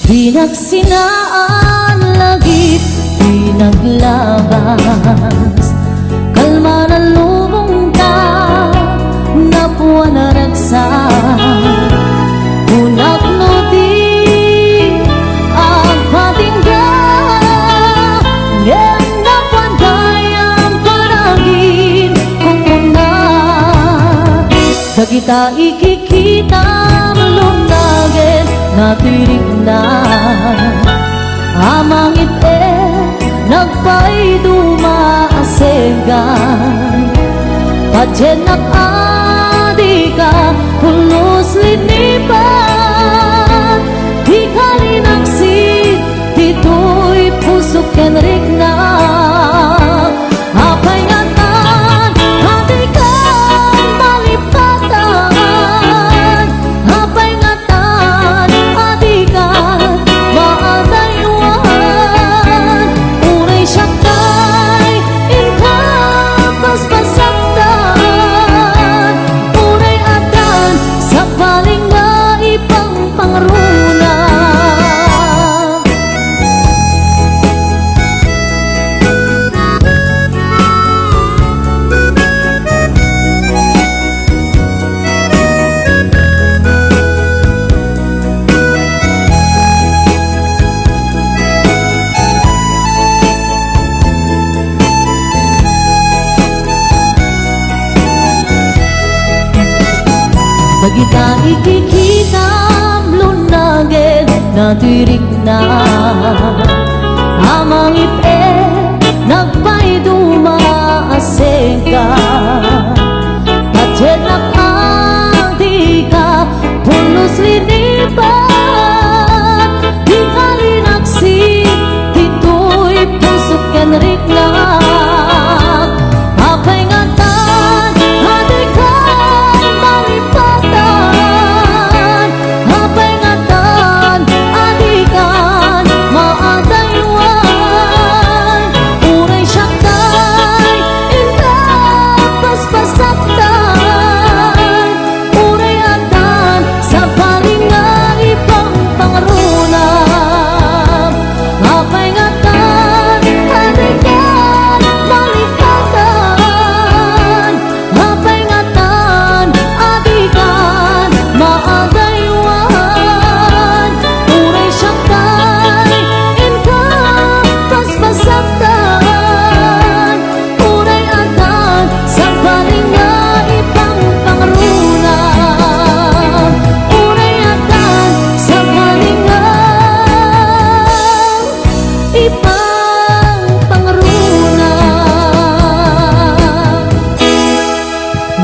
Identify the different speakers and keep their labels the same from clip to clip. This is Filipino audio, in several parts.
Speaker 1: Pinagsinaan lagip, pinaglabas, kalma na lubong ka, napuan na ragsak, unak no di ang patingga, ngem napuan kayang panagin kung una, dagita ikikita lunagin natirik na amangit nagpay dumaasegan pajenak adika pulos linipan di kalinaksid dito'y pusok kenrik na apay ngatan adikan malipatan apay ngatan adikan maadaywan unay siyakay inkapas pasaktan unay adan sa paling nga ipang pangruna. Bagita ikikita lunagin natirik na amang ipe nagpay dumaaseka pajenak adika pulos linipan di kalinaksik dito'y pusok kenrik na apay ngatan adikan malipatan apay ngatan adikan maadaywan unay siyakay inkapas pasaktan unay adan sa paling nga ipang pangruna apay ngatan adikan malipatan apay ngatan adikan maadaywan unay siyakay inkapas pasaktan unay adan sa paling nga ipang pangruna unay adan sa paling nga ipang pangruna.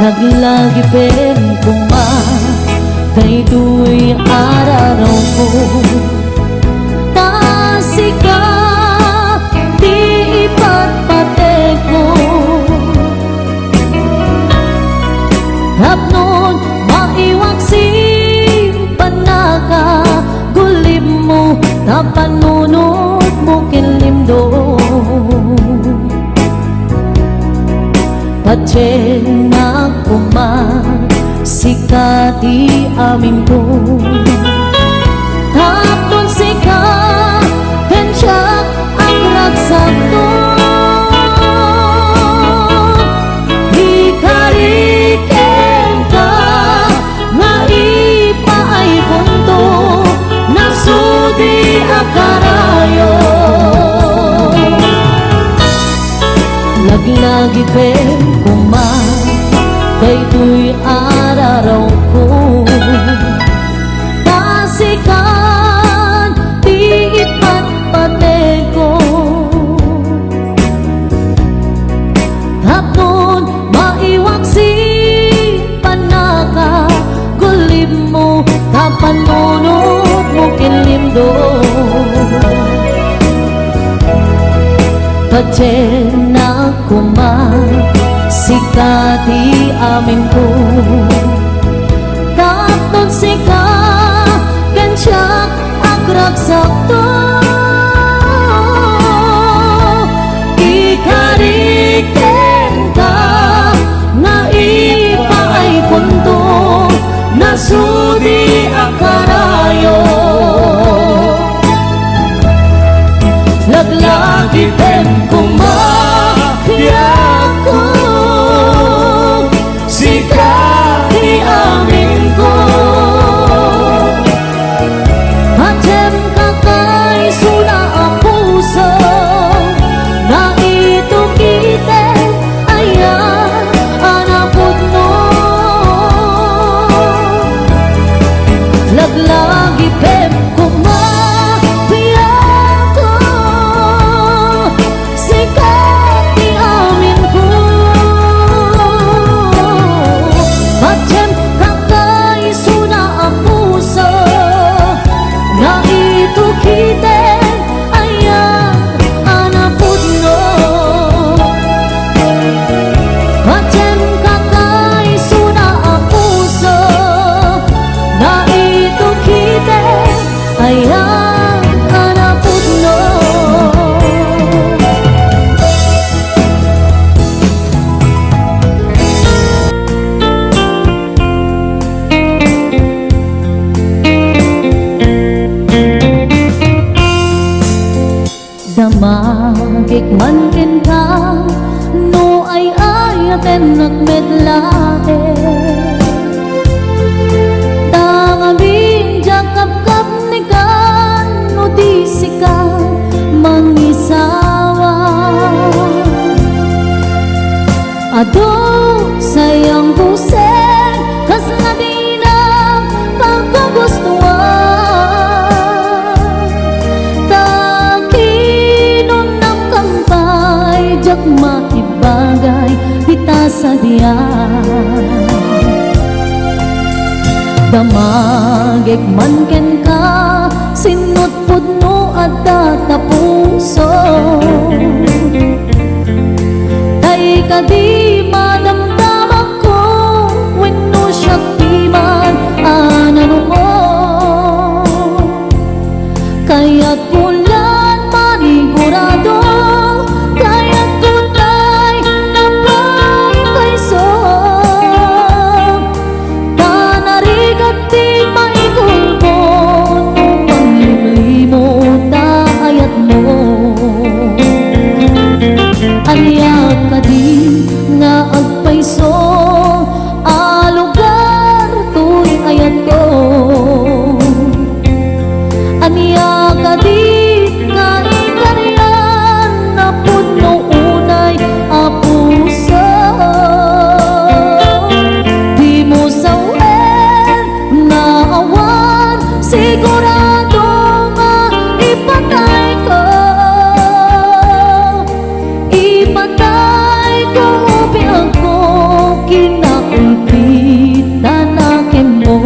Speaker 1: Naglagi pen kuma daytoy araraw ko tasika di ipatpate ko hapnon maiwag simpan naka gulim mo tapanunod mo kinlimdo pajenak kuman sikati amin ko hapon sika kenyak ang ragsak ko ikariken ka nga ipaay punto nasudi akarayo lagi-lagi pen kuman daytoy araraw ko tasikan di ipatpate ko hapnon maiwag simpan naka gulim mo tapanunod mo kinlimdo pajenak kuman sikati amin ko tapnon sika kenyak ang ragsak to ikariken ka nga ipaay punto nasudi akarayo gikman ken ka no ay ayaten nagmedlae tangabing jakap-kap ni kan no di sika mangisawa ado sayang puseng kas na di na pagkagustuhan takinon ng kampay jak makibagay kita sa diyan damagik man ken ka sinut pudno at tatapuso tay kadi madamdaman ko wenno siya timan anano mo kaya't kulan manigurado kaya't kulay na pagkaiso tanarigat di maigulpo no panglimlimot ayat mo aliyak ka di nga agpaiso alugar tuy ayat ko aniya ka di nga ikaryan na puno unay apuso di mo sawen na awan sigurado nga ipatay ko biang ko kinaulpit tanakin mo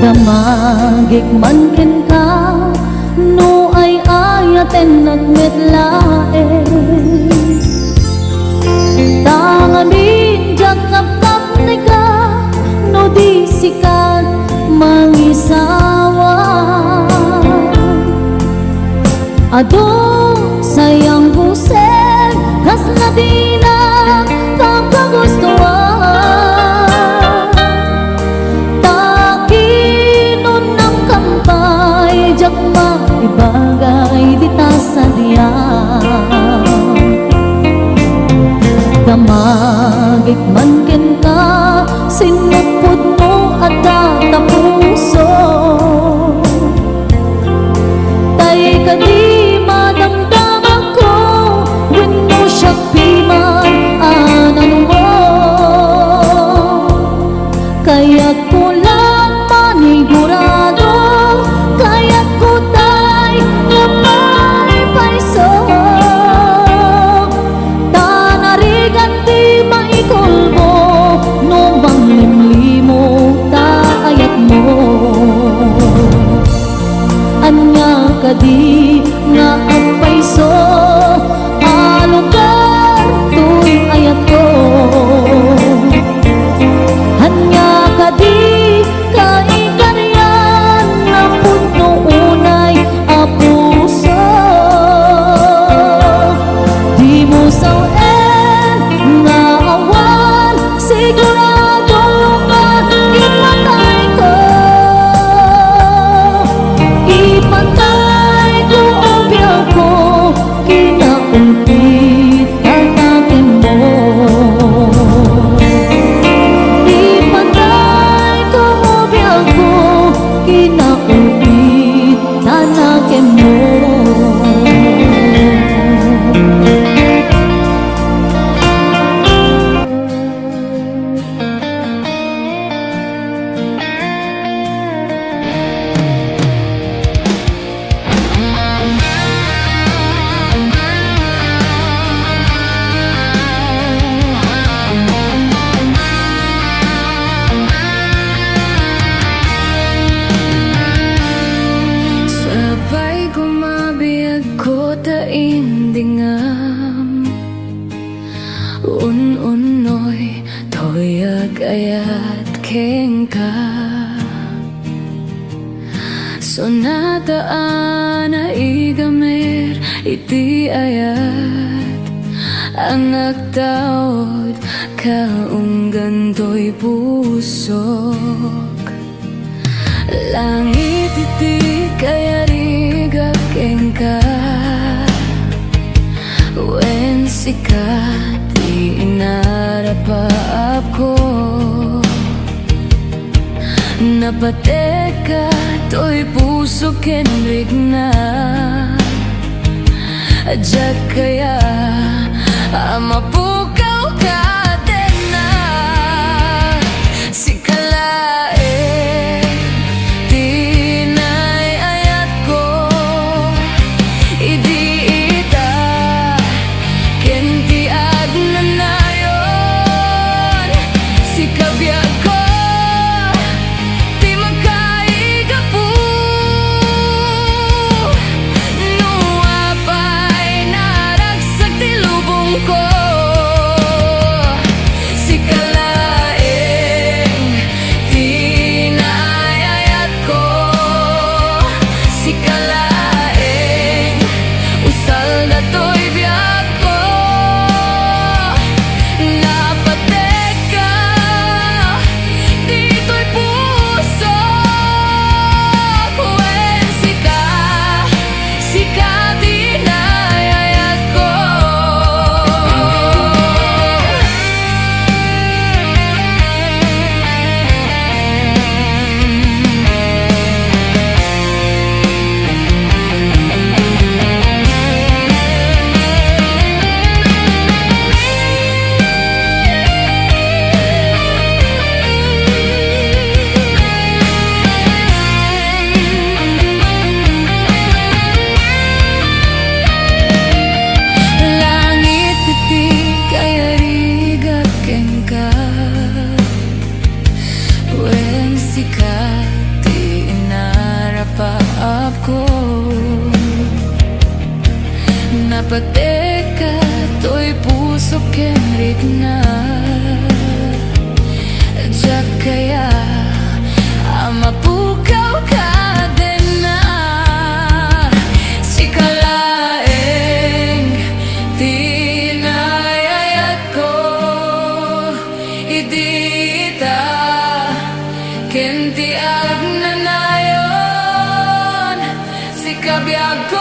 Speaker 1: damagikman ken ka no ay ayaten nagmetlae tangamin jakap-kap ni ka no di sikat mangisawa ado sayang busel kas na di na pagkagustuhan jak maibagay di ta sa diyan damagik man ken ka sinupod mo at tatapuso tay kadi madam Sonataan na igamer iti ayat ang nagtaod kaung to'y pusok. Langit iti kayarigak engka wen sikat di inarapaap ko. Napateka to'y puso kenrig na adyak kaya mapukaw ka din na si kalae tinay ayat ko idi ita kenti agnanayon si kabiyag ko napateka to'y puso kenrig na adyak kaya mapukaw ka din na si kalaeng tinayayat ko idita kenti agnanayon si kabiyag ko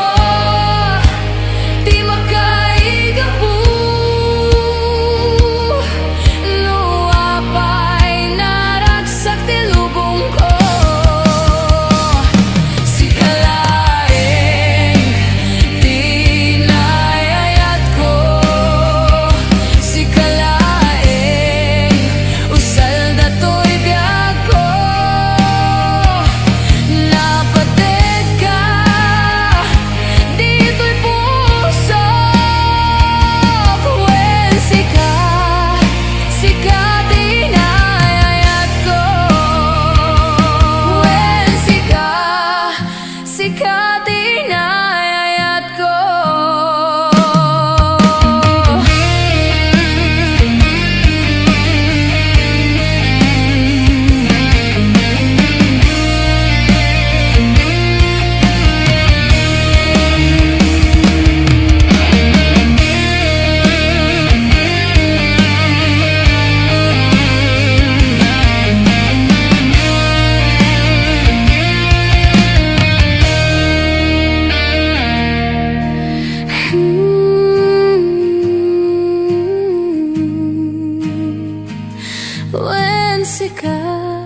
Speaker 1: wen sikat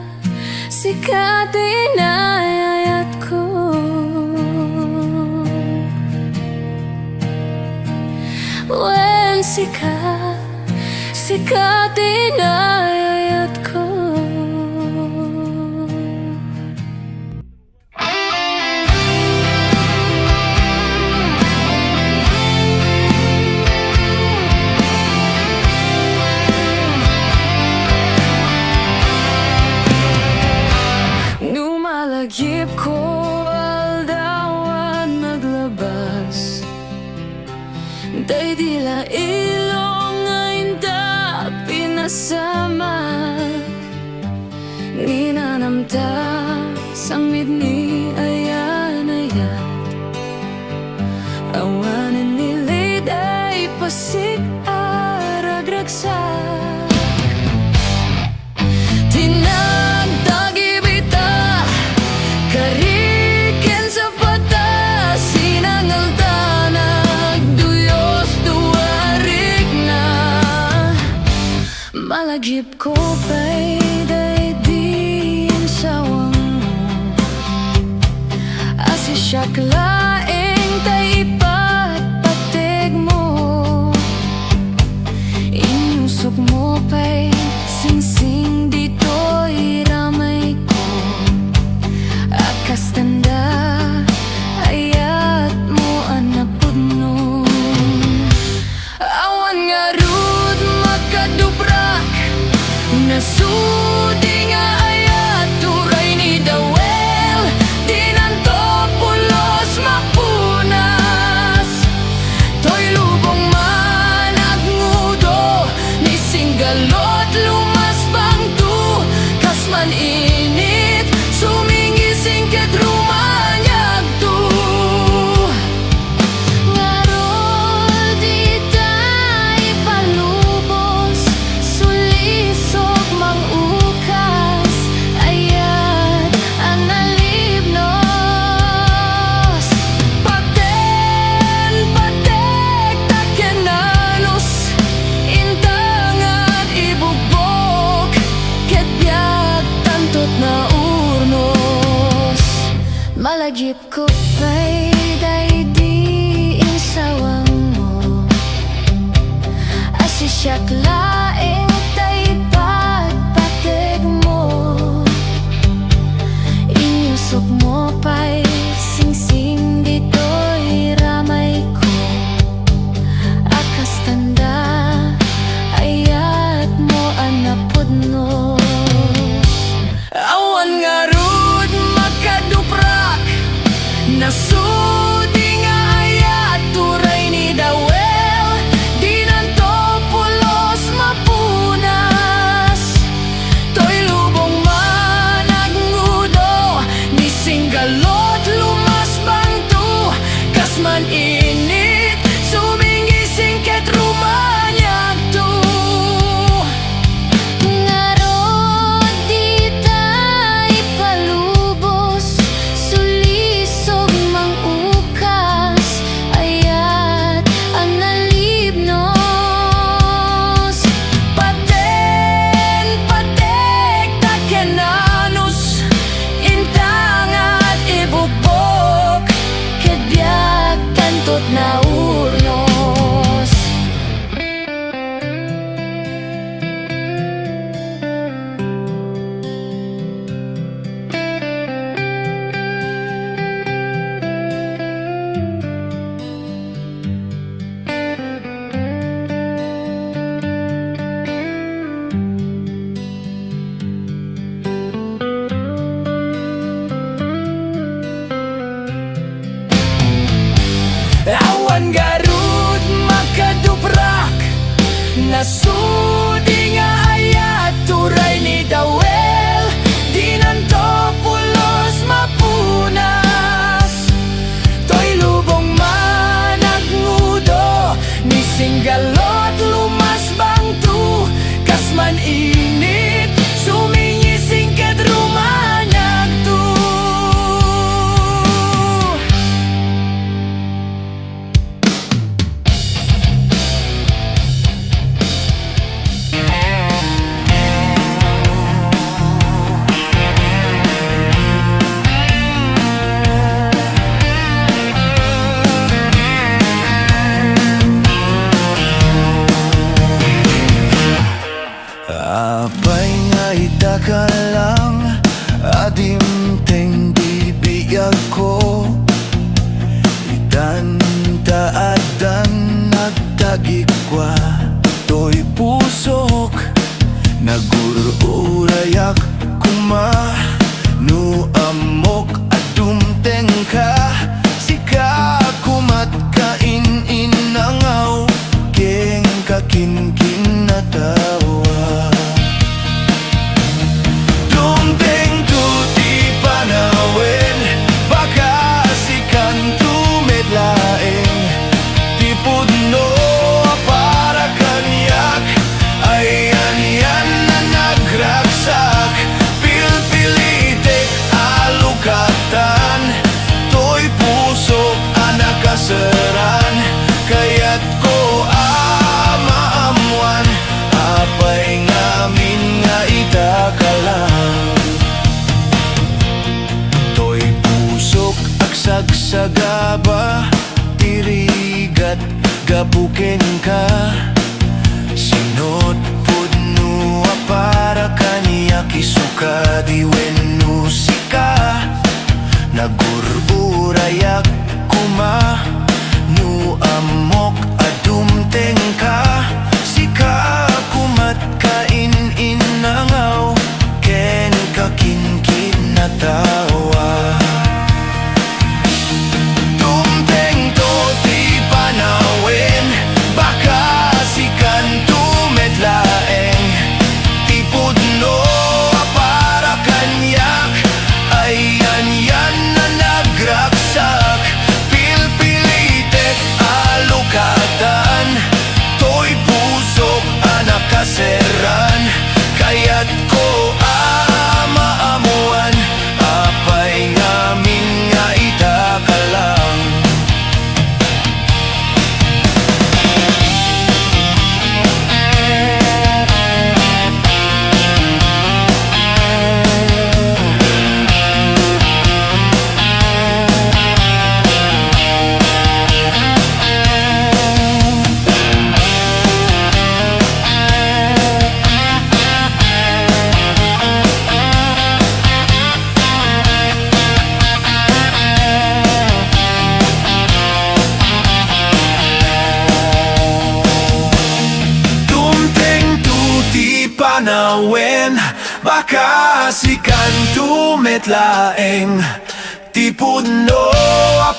Speaker 1: inayayat ko wen sikat inayayat ko. Numalagip ko aldawan naglabas day dila ilong ngayon da pinasama ninanamta sangmid ni ay Malagip ko ba'y di insawang mo Asi siya klaeng taipat patig mo Inyusok mo ba'y singsing dito'y ramay ko Akas tanda ayat mo anapod no Awan nga rud makadubrak Nasudi nga ayat turay ni Dawel Di nanto pulos mapunas To'y lubong managmudo Ni singgalot lumas bangtu Kasman init sumingising ket rumanyag tu Ngarol di tayo palubos Sulisog mangukas Ayat analibnos Paten patek takyananos Intangan ibugbog Ket biag tantot na urnos Malagip ko ba'y di insawang mo Asi siya klaeng taipat patig mo Inyusok mo pa'y singsing dito'y ramay ko Akas tanda ayat mo anapod no Awan nga rud makaduprak Nasudi nga ayat turay ni Dawel Di nanto pulos mapunas To'y lubong managmudo Ni singgalot lumas bangtu Kasman init sumingising ket rumanyag tu Ngarod di tayo palubos Sulisog mangukas Ayat analibnos Paten patek takyananos Intangat ibugbog Ket biag tantot na urnos Awan garud makaduprak Nasudi nga ayat turay ni Dawel Di nanto pulos mapunas To'y lubong managmudo Ni singgalot lumas bangtu Kasman init sumingising ket rumanyag tu
Speaker 2: Apay nga itaka lang Adim teng bibiyag ko Itanta adan nagtagikwa To'y pusok Nagururayak kuma Nu amok adumteng ka Sika kumat kain inangaw Keng kakin-kin na tawa Dumteng tuti panawin Baka sagaba tirigat gabuken ka sinot pudno para kaniya kisuka di wenno sika nagururayak kuma nu amok adumteng ka sika kumat kain inangaw ken kakinkin na tawa dumteng to ti panawin baka sikan tumetlaeng ti pudno para kanyak ayan yan na nagraksak pilpilitek alukatan to'y pusok anak kaseran kaya't ko maamuan apay ngamin nga itakalang panawin baka sikan tumetlaeng ti pudno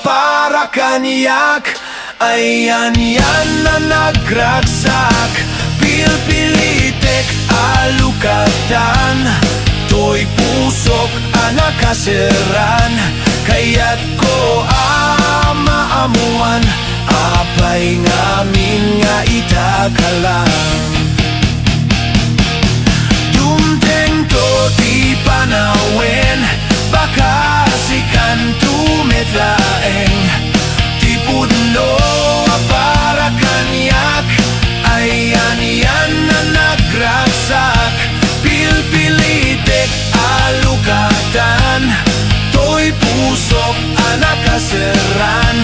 Speaker 2: para kaniyak ayan yan na nagragsak pilpilitek alukatan to'y pusok anak kaseran kaya't ko maamuan apay ngamin nga itakalang dumteng to ti panawin baka sikan tumetlaeng ti pudno para kanyak ayan yan na nagragsak pilpilitek alukatan to'y pusok anak kaseran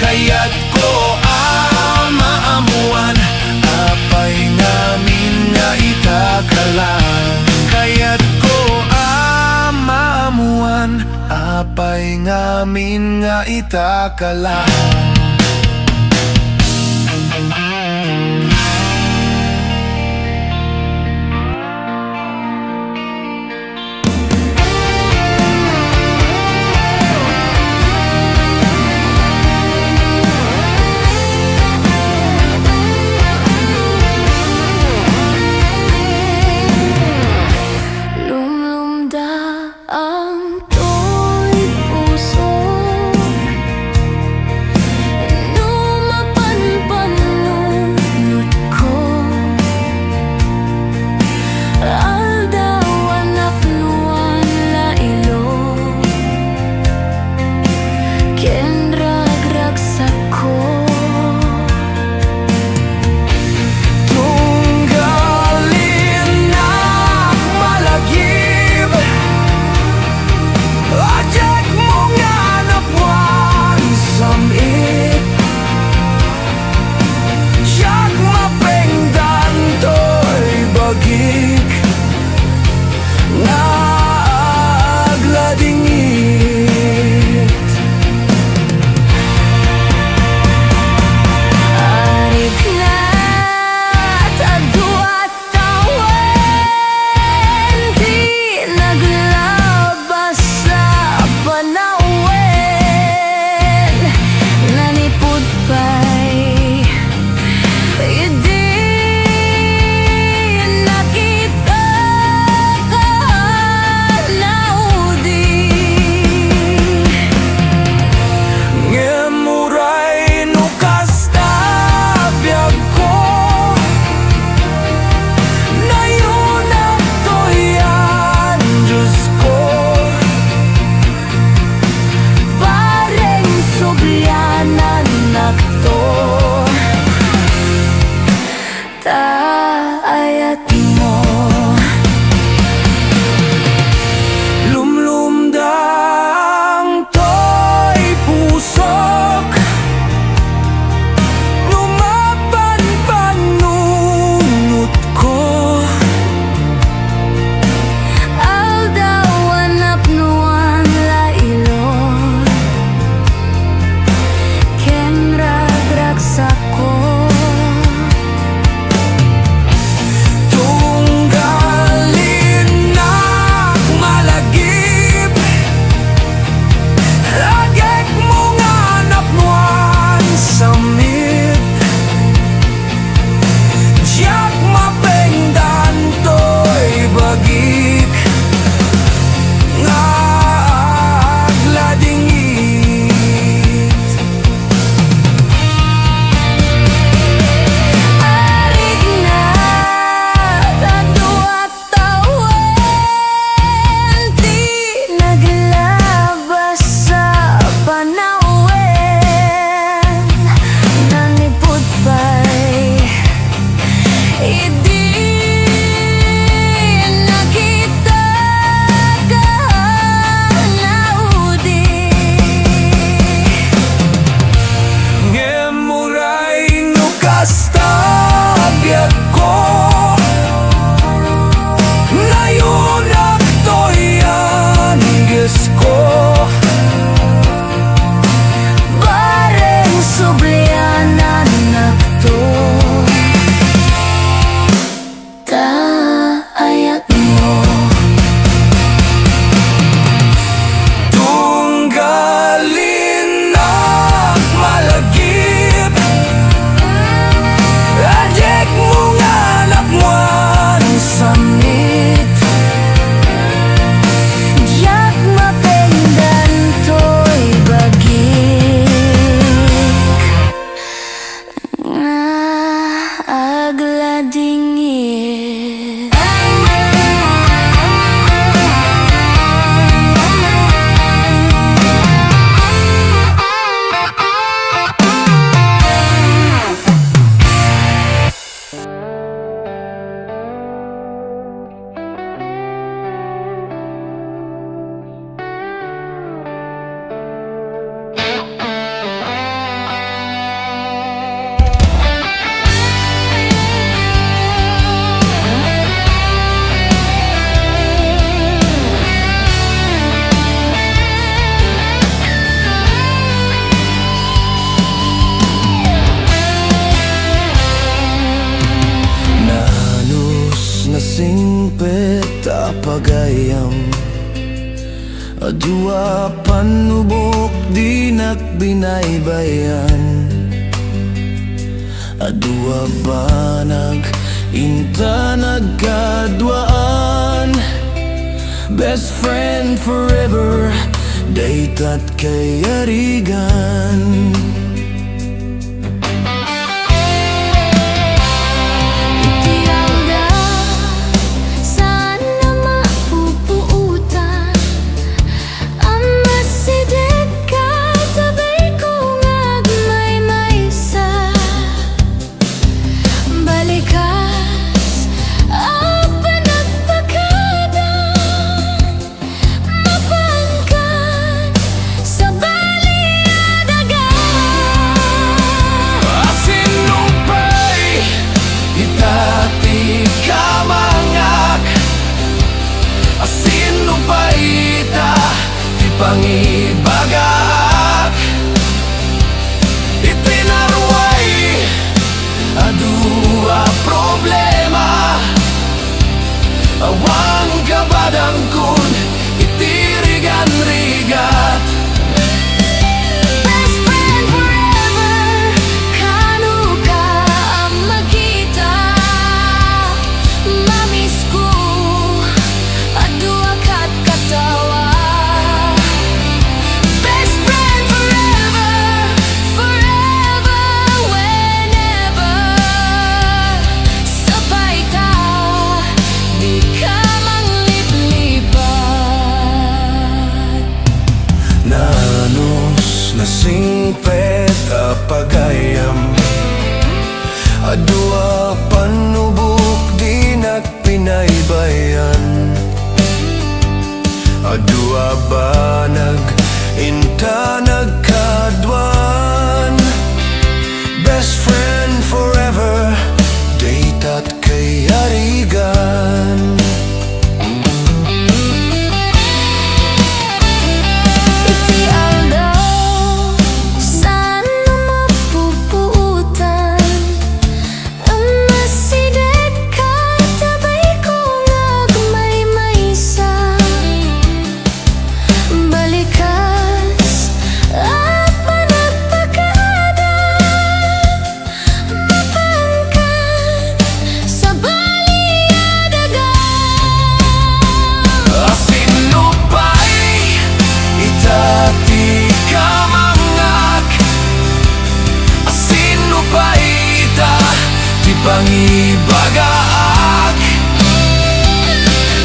Speaker 2: kaya't ko maamuan apay ngamin nga itakalang kaya't ko maamuan apay ngamin nga itakalang
Speaker 1: ang to'y puso
Speaker 2: apagayam. Adua panubok di nakbinaybayan. Adua banag inta nagkadwaan. Best friend forever, daytat kay arigan. Pangibagak itinarway adua problema. Awang kabadang kun itirigan-rigat.
Speaker 1: Best friend forever, kanu ka ang makita. Mamiss ko, adua kat katawa.
Speaker 2: Singpet apagayam. Adua panubok di nakpinaybayan. Adua banag inta nagkadwan. Best friend forever, daytat kay arigan. Pangibagak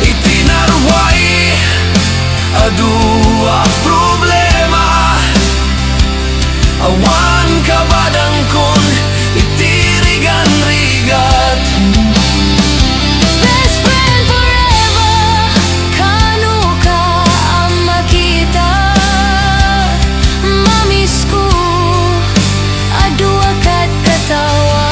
Speaker 2: itinarway adua problema. Awan kabadang kun itirigan-rigat.
Speaker 1: Best friend forever, kanu ka ang makita. Mamiss ko, adua kat katawa.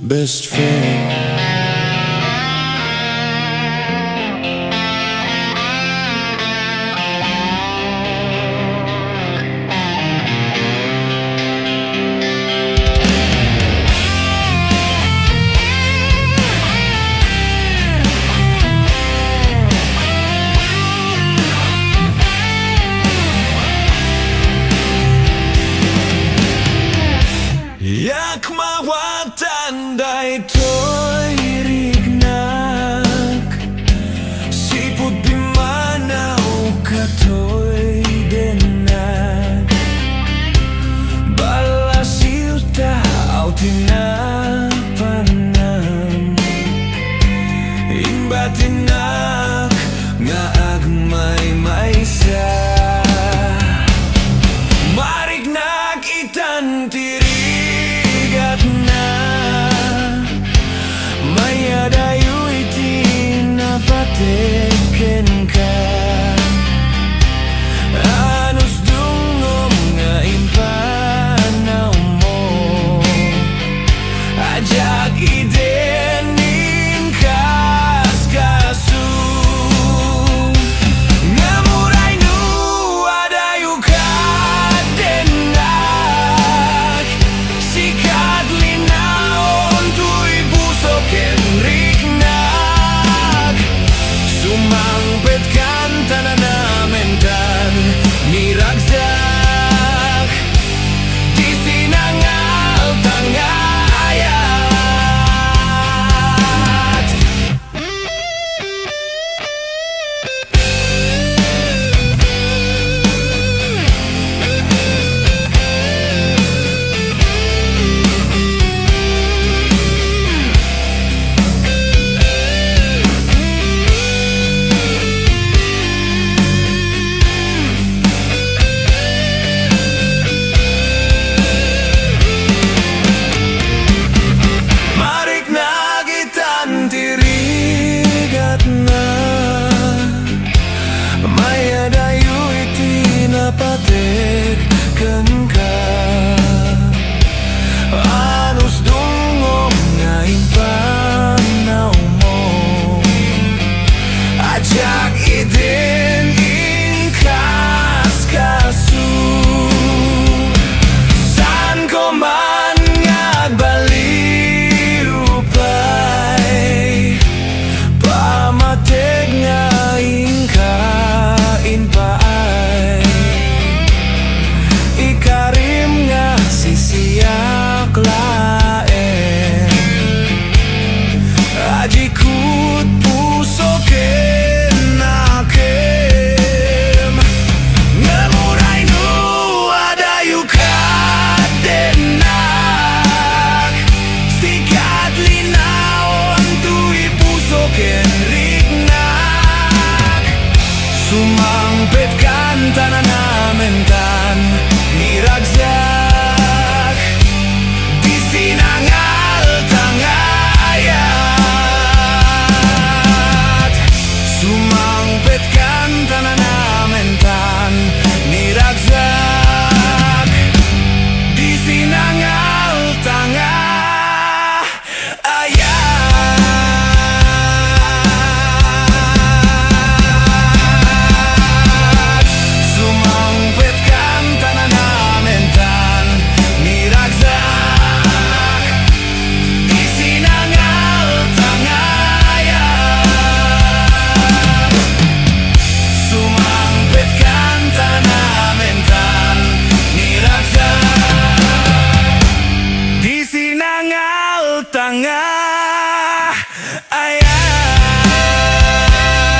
Speaker 2: Best friend